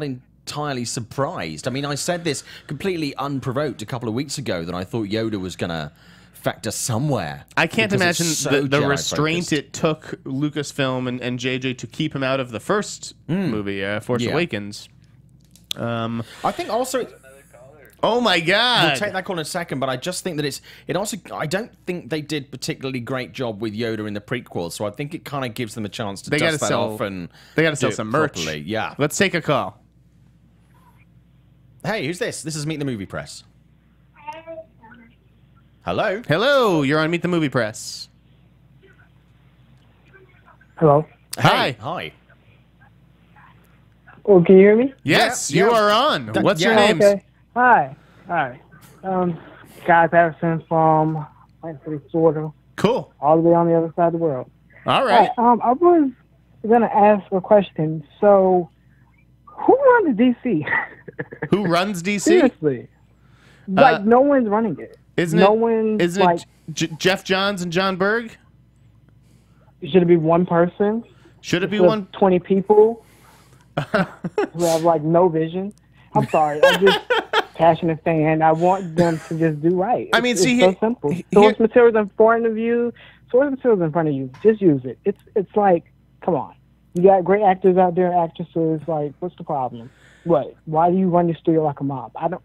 entirely surprised. I mean, I said this completely unprovoked a couple of weeks ago that I thought Yoda was going to factor somewhere. I can't because imagine it's so the Jedi restraint focused. it took Lucasfilm and JJ to keep him out of the first movie, Force Yeah. Awakens. I think also... Oh my God! We'll take that call in a second, but I just think that it also... I don't think they did particularly great job with Yoda in the prequels, so I think it kind of gives them a chance to They gotta dust that sell- off and They got to sell do it some merch. properly. Yeah. Let's take a call. Hey, who's this? This is Meet the Movie Press. Hello? Hello, you're on Meet the Movie Press. Hello. Hi. Hi. Oh, can you hear me? Yes, Yeah, you yeah. are on. What's your yeah. names? Okay. Hi. Hi. Guy Patterson from Plant City, Florida, Cool. all the way on the other side of the world. All right. I was gonna ask a question. So, who runs DC? Who runs DC? Seriously, like no one's running it. Isn't no it? one's Isn't like. it Jeff Johns and John Berg? Should it be one person? Should it be Instead of one? 20 people who have like no vision. I'm sorry. I'm just passionate fan. I want them to just do right. I mean, it's see, so simple. Source materials in front of you. Source materials in front of you. Just use it. It's like, come on. You got great actors out there, actresses. Like, what's the problem? What? Why do you run your studio like a mob? I don't.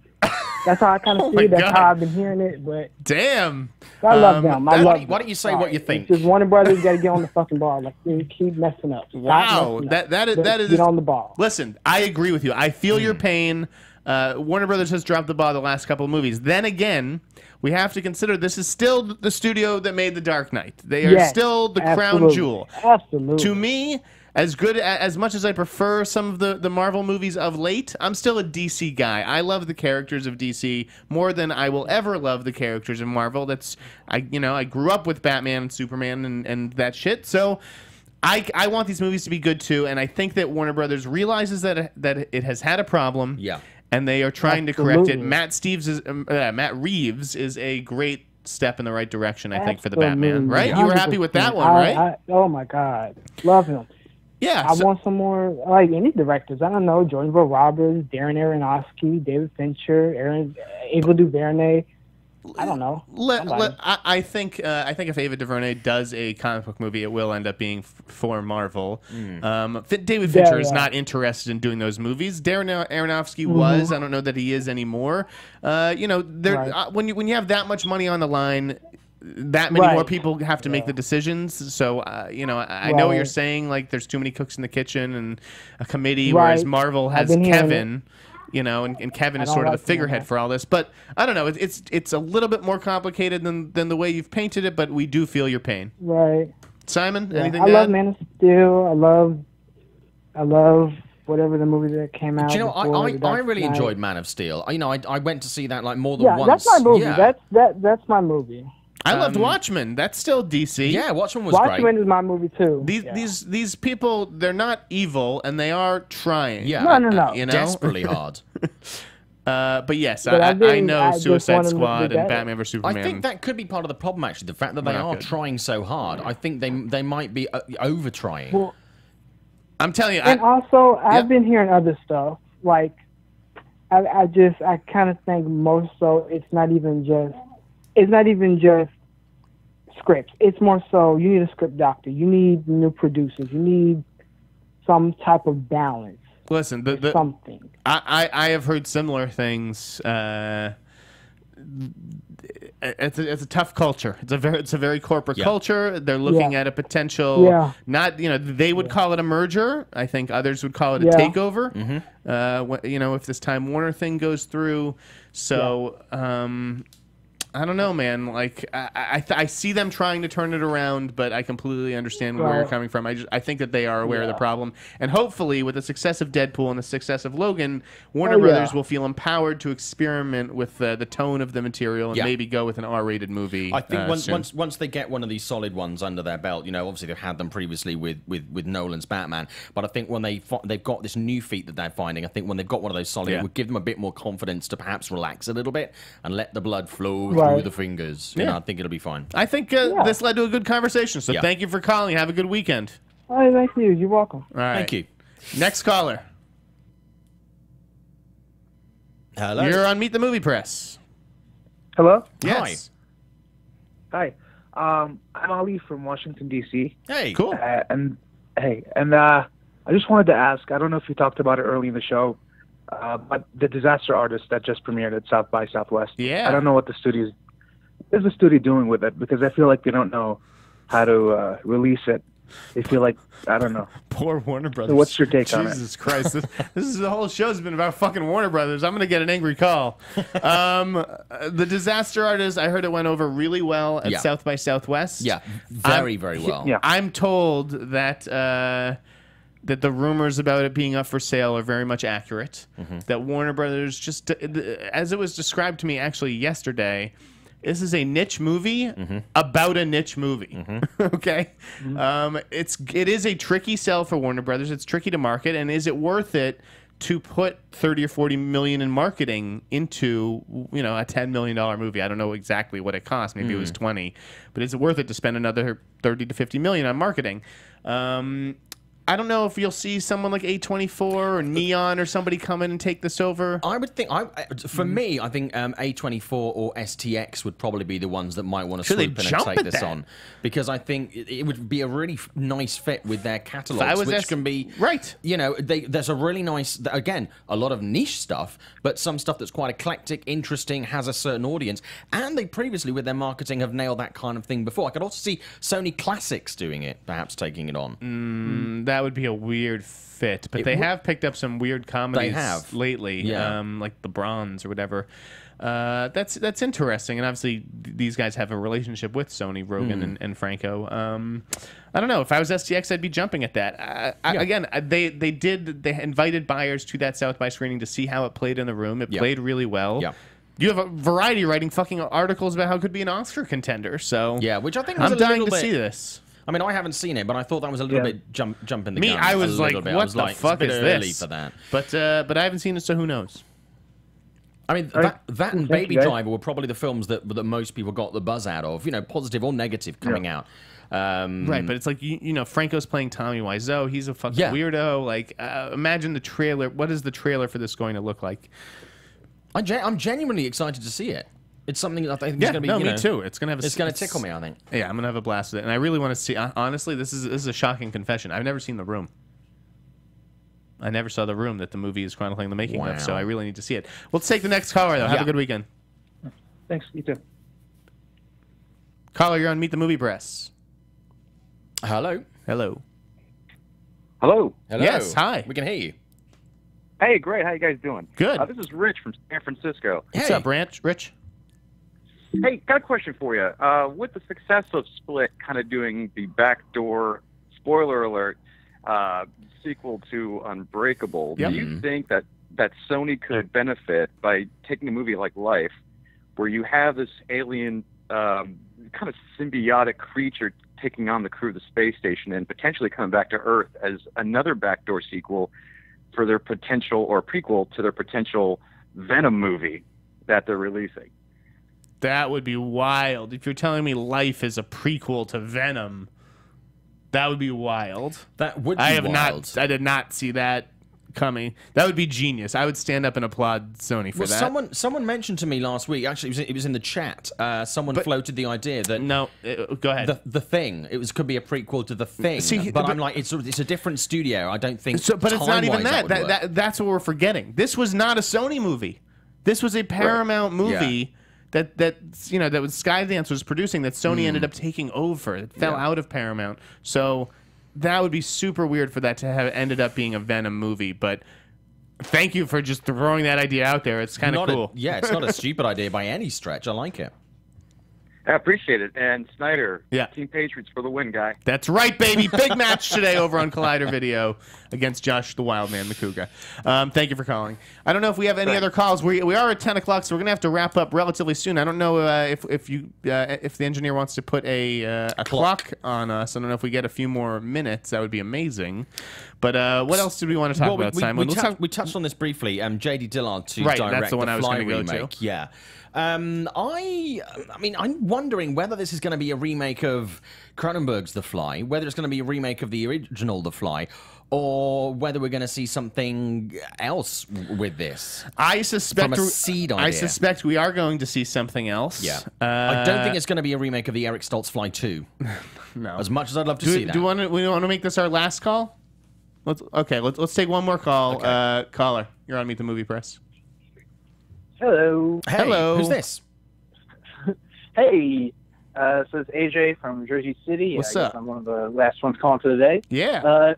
That's how I kind of Oh see my it. That's God. how I've been hearing it. But Damn. I love them. I love them. Why don't you say what you think? It's just Warner Brothers got to get on the fucking ball. Like, you keep messing up. Stop Wow. messing up. That is. Get on the ball. Listen, I agree with you. I feel your pain. Warner Brothers has dropped the ball the last couple of movies. Then again, we have to consider this is still the studio that made The Dark Knight. They are Yes, still the crown absolutely. jewel. Absolutely. To me, as much as I prefer some of the Marvel movies of late, I'm still a DC guy. I love the characters of DC more than I will ever love the characters of Marvel. I grew up with Batman and Superman and that shit. So I want these movies to be good too, and I think that Warner Brothers realizes that it has had a problem. Yeah. And they are trying to correct it. Absolutely. Matt Reeves is a great step in the right direction, I think, for the Batman. Absolutely. Right? You were happy with that 100%. one, right? Oh my God, love him. Yeah. I want some more, like any directors. I don't know, Jordan Vogt Roberts, Darren Aronofsky, David Fincher, Ava DuVernay. I don't know. I think if Ava DuVernay does a comic book movie, it will end up being for Marvel. David Fincher is not interested in doing those movies. Darren Aronofsky was. I don't know that he is anymore. When you have that much money on the line, that many more people have to make the decisions. So I know what you're saying. Like there's too many cooks in the kitchen and a committee, whereas Marvel has Kevin. you know, and Kevin is don't sort of like the figurehead that. for all this. But I don't know. It's a little bit more complicated than the way you've painted it, but we do feel your pain. Right. Simon, Yeah, anything I to love add? Man of Steel. I love whatever the movie that came out. Do you know, before, I The Dark really Knight. enjoyed Man of Steel. You know, I went to see that like more than Yeah, once. that's my movie. Yeah. That's my movie. I loved Watchmen. That's still DC. Yeah, Watchmen was Watchmen great. is my movie too. These people, they're not evil, and they are trying. Yeah. No. You know? Desperately hard. But yes, But I know I just Suicide want them to Squad be and better. Batman vs Superman. I think that could be part of the problem, actually. The fact that they Not are good. trying so hard. I think they might be over trying. Well, I'm telling you, and also, yeah. I've been hearing other stuff. Like, I kind of think most so it's not even just scripts. It's more so you need a script doctor. You need new producers. You need some type of balance. listen, Something. I have heard similar things. It's a tough culture. It's a very corporate culture. They're looking Yeah. at a potential. Yeah. Not they would call it a merger. I think others would call it a Yeah. takeover. If this Time Warner thing goes through. So I don't know, man. Like I see them trying to turn it around, but I completely understand where you're Right. coming from. I think that they are aware of the problem, and hopefully, with the success of Deadpool and the success of Logan, Warner Brothers will feel empowered to experiment with the tone of the material and maybe go with an R-rated movie. I think soon. once they get one of these solid ones under their belt, you know, obviously they've had them previously with Nolan's Batman, but I think when they've got this new feat that they're finding, I think when they've got one of those solid, it would give them a bit more confidence to perhaps relax a little bit and let the blood flow through the fingers. You know, I think it'll be fine. I think this led to a good conversation. So thank you for calling. Have a good weekend. Oh, thank you. You're welcome. All right. Thank you. Next caller. Hello. You're on Meet the Movie Press. Hello? Yes. Hi. I'm Ali from Washington, D.C. Hey. Cool. I just wanted to ask, I don't know if you talked about it early in the show, but the Disaster Artist that just premiered at South by Southwest. Yeah. I don't know what the studio is doing with it, because I feel like they don't know how to release it. They feel like, I don't know. Poor Warner Brothers. So what's your take on it? Jesus Christ. This is the whole show's been about fucking Warner Brothers. I'm going to get an angry call. The Disaster Artist, I heard it went over really well at South by Southwest. Yeah, very well. Yeah. I'm told that that the rumors about it being up for sale are very much accurate. That Warner Brothers just, as it was described to me actually yesterday, this is a niche movie about a niche movie. Okay, it is a tricky sell for Warner Brothers. It's tricky to market, and is it worth it to put 30 or 40 million in marketing into a $10 million movie? I don't know exactly what it cost. Maybe it was 20, but is it worth it to spend another 30 to 50 million on marketing? I don't know if you'll see someone like A24 or Neon or somebody come in and take this over. I would think, for me, I think A24 or STX would probably be the ones that might want to Should they swoop in and jump take at this that? on, because I think it would be a really nice fit with their If I catalogs, was which can be right. You know, there's a really nice, again, a lot of niche stuff, but some stuff that's quite eclectic, interesting, has a certain audience, and they previously with their marketing have nailed that kind of thing before. I could also see Sony Classics doing it, perhaps taking it on. That would be a weird fit, but they have picked up some weird comedies lately, like The Bronze or whatever. That's interesting, and obviously these guys have a relationship with Sony, Rogan and Franco. I don't know. If I was STX, I'd be jumping at that. Again, they invited buyers to that South by screening to see how it played in the room. It played really well. Yeah. You have a Variety writing fucking articles about how it could be an Oscar contender. So Yeah, which I think was I'm a dying little to bit, see this. I mean, I haven't seen it, but I thought that was a little bit jumping the Me, gun. I was a like, little bit. I what was the like, fuck it's a is bit early this? for that. But I haven't seen it, so who knows? I mean, Right. that and Thank Baby you, guys. Driver were probably the films that most people got the buzz out of, positive or negative coming out. Right, but it's like, Franco's playing Tommy Wiseau. He's a fucking weirdo. Like, imagine the trailer. What is the trailer for this going to look like? I'm genuinely excited to see it. It's something that I think is going to be. Me too. It's going to have. It's going to tickle me, I think. Yeah, I'm going to have a blast with it, and I really want to see. Honestly, this is a shocking confession. I've never seen The Room. I never saw The Room that the movie is chronicling the making of, so I really need to see it. Let's take the next caller, though. Have a good weekend. Thanks. You too. Caller, you're on Meet the Movie Press. Hello. Hello. Hello. Hello. Yes, hi. We can hear you. Hey, great. How you guys doing? Good. This is Rich from San Francisco. What's up, Rich? Hey, got a question for you. With the success of Split kind of doing the backdoor, spoiler alert, sequel to Unbreakable, Yep. do you think that Sony could benefit by taking a movie like Life, where you have this alien kind of symbiotic creature taking on the crew of the space station and potentially coming back to Earth as another backdoor sequel for their potential, or prequel to their potential Venom movie that they're releasing? That would be wild. If you're telling me Life is a prequel to Venom, that would be wild. That would be wild. I did not see that coming. That would be genius. I would stand up and applaud Sony for that. Someone mentioned to me last week. Actually, it was in the chat. Someone floated the idea that go ahead. The Thing. Could be a prequel to The Thing. I'm like, it's a different studio. I don't think. But it's not even that. That's what we're forgetting. This was not a Sony movie. This was a Paramount movie. Yeah. That was Skydance was producing, that Sony ended up taking over. It fell out of Paramount. So that would be super weird for that to have ended up being a Venom movie. But thank you for just throwing that idea out there. It's kind of cool. It's not a stupid idea by any stretch. I like it. I appreciate it. And Sneider, Yeah. Team Patriots for the win, guy. That's right, baby. Big match today over on Collider Video against Josh the Wildman McCouga. Thank you for calling. I don't know if we have any other calls. We are at 10 o'clock, so we're going to have to wrap up relatively soon. I don't know if the engineer wants to put a clock on us. I don't know if we get a few more minutes. That would be amazing. But what else did we want to talk about, Simon? We touched on this briefly. J.D. Dillard to right, direct that's the one I was Fly going to go remake. to. Yeah. I mean, I'm wondering whether this is going to be a remake of Cronenberg's The Fly, whether it's going to be a remake of the original The Fly, or whether we're going to see something else with this. I suspect from a seed idea. I suspect we are going to see something else. Yeah. I don't think it's going to be a remake of the Eric Stoltz Fly 2. No. As much as I'd love to see that. We want to make this our last call? Let's take one more call. Okay. Caller, you're on Meet the Movie Press. Hello. Hey, Hello. Who's this? Hey. So it's AJ from Jersey City. What's I guess up? I'm one of the last ones calling for the day. Yeah.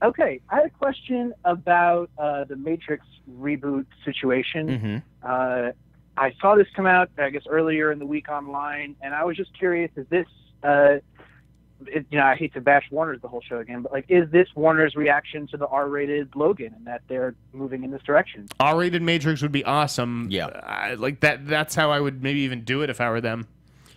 Okay. I had a question about the Matrix reboot situation. Mm-hmm. I saw this come out, I guess, earlier in the week online, and I was just curious, is this... I hate to bash Warner's the whole show again, but is this Warner's reaction to the R-rated Logan and that they're moving in this direction? R-rated Matrix would be awesome. Yeah. That's how I would maybe even do it if I were them.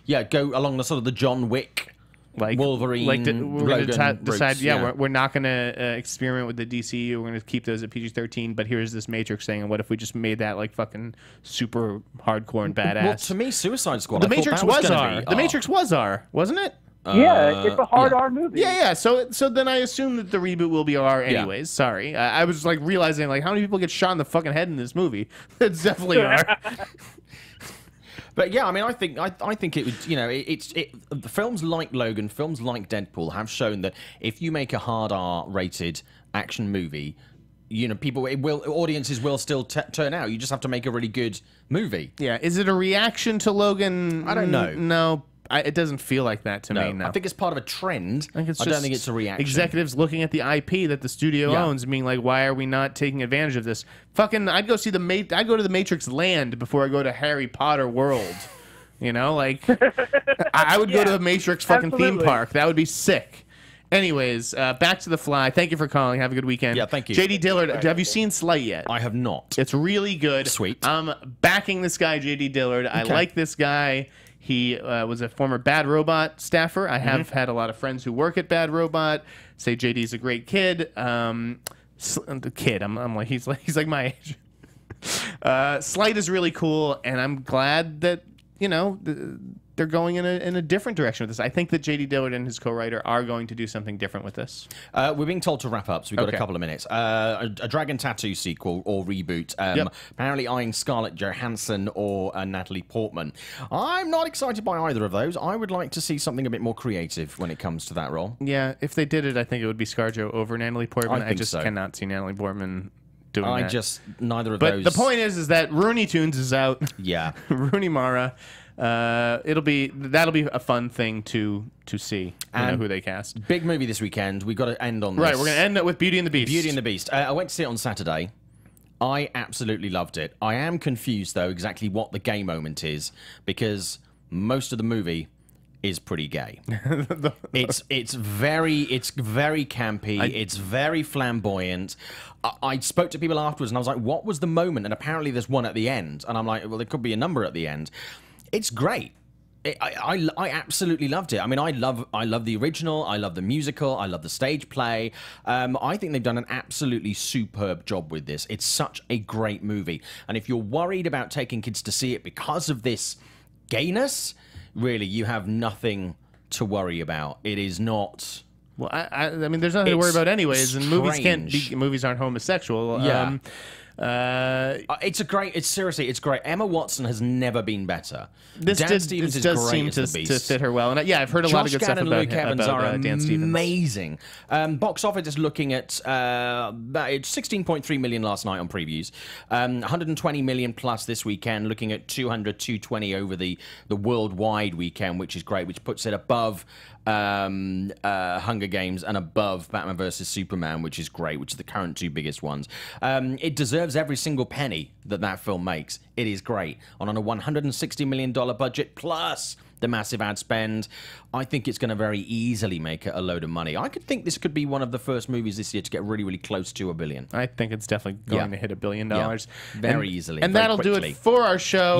Yeah, go along the sort of the John Wick, Wolverine, we're going to decide. routes, We're not going to experiment with the DCU. We're going to keep those at PG-13. But here's this Matrix thing, and what if we just made that fucking super hardcore and badass? Well, to me, Suicide Squad. The Matrix was R. The Matrix was R, wasn't it? Yeah, it's a hard R movie. Yeah. So then I assume that the reboot will be R anyways. Yeah. Sorry, I was realizing how many people get shot in the fucking head in this movie. It's definitely R. But yeah, I mean, I think it would. The films like Logan, films like Deadpool have shown that if you make a hard R-rated action movie, audiences will still turn out. You just have to make a really good movie. Yeah. Is it a reaction to Logan? I don't know. No. It doesn't feel like that to me. No. I think it's part of a trend. I don't think it's a reaction. Executives looking at the IP that the studio owns and being like, why are we not taking advantage of this? Fucking, I'd go to the Matrix Land before I go to Harry Potter World. I would go to the Matrix fucking theme park. That would be sick. Anyways, back to The Fly. Thank you for calling. Have a good weekend. Yeah, thank you. J.D. Dillard, have you seen Slight yet? I have not. It's really good. Sweet. I'm backing this guy, J.D. Dillard. I like this guy. He was a former Bad Robot staffer. I have had a lot of friends who work at Bad Robot say JD's a great kid. The kid, I'm like he's like my age. Slight is really cool, and I'm glad that they're going in a different direction with this. I think that J.D. Dillard and his co-writer are going to do something different with this. We're being told to wrap up, so we've got a couple of minutes. A Dragon Tattoo sequel or reboot. Apparently eyeing Scarlett Johansson or Natalie Portman. I'm not excited by either of those. I would like to see something a bit more creative when it comes to that role. Yeah, if they did it, I think it would be ScarJo over Natalie Portman. I just cannot see Natalie Portman doing that. Neither of those. But the point is that Rooney Tunes is out. Yeah. Rooney Mara. That'll be a fun thing to see. Who they cast. Big movie this weekend. We've got to end on this. Right, we're going to end it with Beauty and the Beast. Beauty and the Beast. I went to see it on Saturday. I absolutely loved it. I am confused, though, exactly what the gay moment is, because most of the movie is pretty gay. It's very campy. It's very flamboyant. I spoke to people afterwards, and I was like, "What was the moment?" And apparently, there's one at the end, and I'm like, "Well, there could be a number at the end." It's great. I absolutely loved it. I mean, I love the original. I love the musical. I love the stage play. I think they've done an absolutely superb job with this. It's such a great movie. And if you're worried about taking kids to see it because of this gayness, really, you have nothing to worry about. It is not. Well, I mean, there's nothing to worry about anyways, and movies aren't homosexual. Yeah. It's great. Emma Watson has never been better. This does seem to fit her well, and I've heard a lot of good stuff about Dan Stevens. Amazing. Box office is looking at it's 16.3 million last night on previews, 120 million plus this weekend. Looking at 220 over the worldwide weekend, which is great, which puts it above Hunger Games and above Batman vs Superman, which is great, which are the current two biggest ones. It deserves every single penny that film makes. It is great. On a $160 million budget plus the massive ad spend, I think it's going to very easily make it a load of money. I could think this could be one of the first movies this year to get really, really close to $1 billion. I think it's definitely going to hit $1 billion. Very easily. And that'll do it for our show.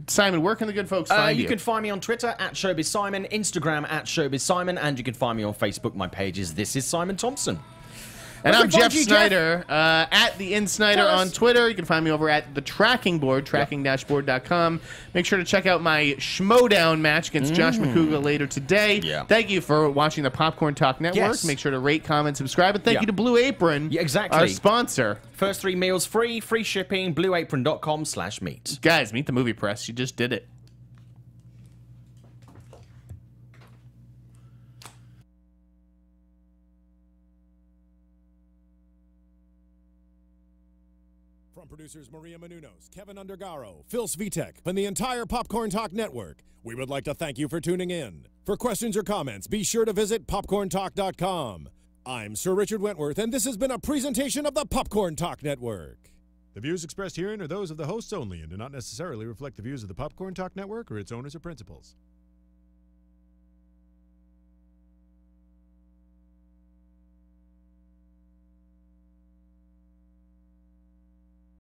Simon, where can the good folks find you? You can find me on Twitter at ShowbizSimon, Instagram at ShowbizSimon, and you can find me on Facebook. My page is This Is Simon Thompson. And I'm Jeff Sneider, at the InSneider on Twitter. You can find me over at the Tracking Board, tracking-board.com. Make sure to check out my Schmodown match against Josh McCouga later today. Thank you for watching the Popcorn Talk Network. Make sure to rate, comment, subscribe, and thank you to Blue Apron, our sponsor. First 3 meals free shipping, blueapron.com/meet. Guys, meet the movie press. You just did it. From producers Maria Menounos, Kevin Undergaro, Phil Svitek, and the entire Popcorn Talk Network, we would like to thank you for tuning in. For questions or comments, be sure to visit popcorntalk.com. I'm Sir Richard Wentworth, and this has been a presentation of the Popcorn Talk Network. The views expressed herein are those of the hosts only and do not necessarily reflect the views of the Popcorn Talk Network or its owners or principals.